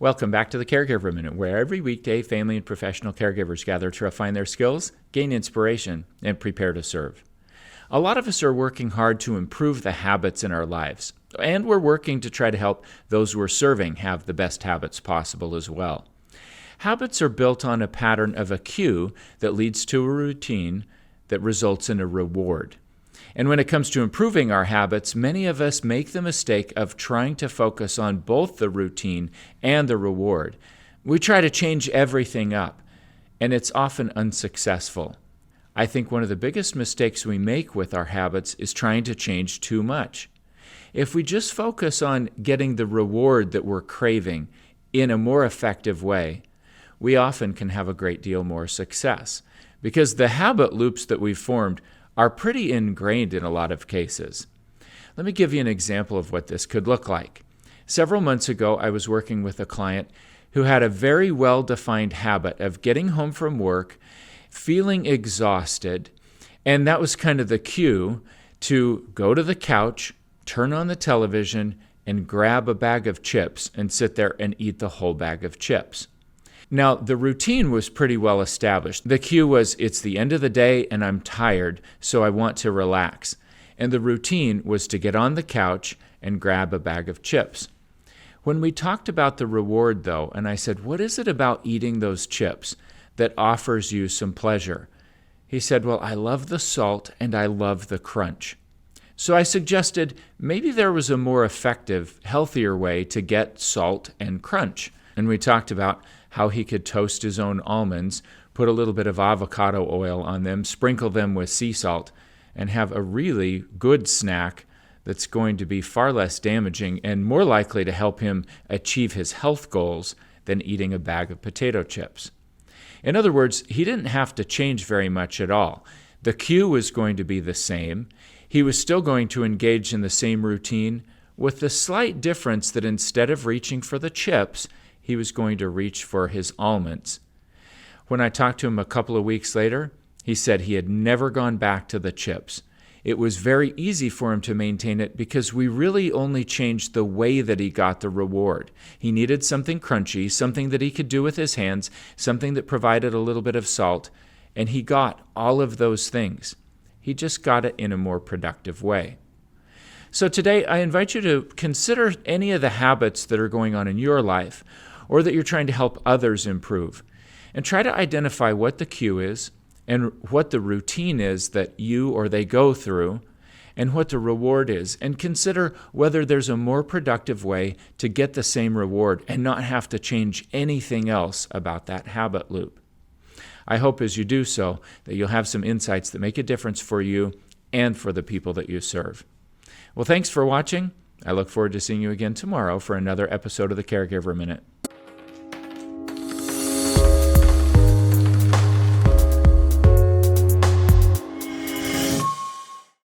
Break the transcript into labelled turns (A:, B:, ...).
A: Welcome back to the Caregiver Minute, where every weekday family and professional caregivers gather to refine their skills, gain inspiration, and prepare to serve. A lot of us are working hard to improve the habits in our lives, and we're working to try to help those we're serving have the best habits possible as well. Habits are built on a pattern of a cue that leads to a routine that results in a reward. And when it comes to improving our habits, many of us make the mistake of trying to focus on both the routine and the reward. We try to change everything up, and it's often unsuccessful. I think one of the biggest mistakes we make with our habits is trying to change too much. If we just focus on getting the reward that we're craving in a more effective way, we often can have a great deal more success, because the habit loops that we've formed are pretty ingrained in a lot of cases. Let me give you an example of what this could look like. Several months ago, I was working with a client who had a very well-defined habit of getting home from work, feeling exhausted, and that was kind of the cue to go to the couch, turn on the television, and grab a bag of chips and sit there and eat the whole bag of chips. Now, the routine was pretty well established. The cue was, it's the end of the day and I'm tired, so I want to relax. And the routine was to get on the couch and grab a bag of chips. When we talked about the reward, though, and I said, what is it about eating those chips that offers you some pleasure? He said, well, I love the salt and I love the crunch. So I suggested maybe there was a more effective, healthier way to get salt and crunch. And we talked about how he could toast his own almonds, put a little bit of avocado oil on them, sprinkle them with sea salt, and have a really good snack that's going to be far less damaging and more likely to help him achieve his health goals than eating a bag of potato chips. In other words, he didn't have to change very much at all. The cue was going to be the same. He was still going to engage in the same routine, with the slight difference that instead of reaching for the chips, he was going to reach for his almonds. When I talked to him a couple of weeks later, he said he had never gone back to the chips. It was very easy for him to maintain it because we really only changed the way that he got the reward. He needed something crunchy, something that he could do with his hands, something that provided a little bit of salt, and he got all of those things. He just got it in a more productive way. So today, I invite you to consider any of the habits that are going on in your life or that you're trying to help others improve, and try to identify what the cue is and what the routine is that you or they go through and what the reward is, and consider whether there's a more productive way to get the same reward and not have to change anything else about that habit loop. I hope as you do so that you'll have some insights that make a difference for you and for the people that you serve. Well, thanks for watching. I look forward to seeing you again tomorrow for another episode of the Caregiver Minute.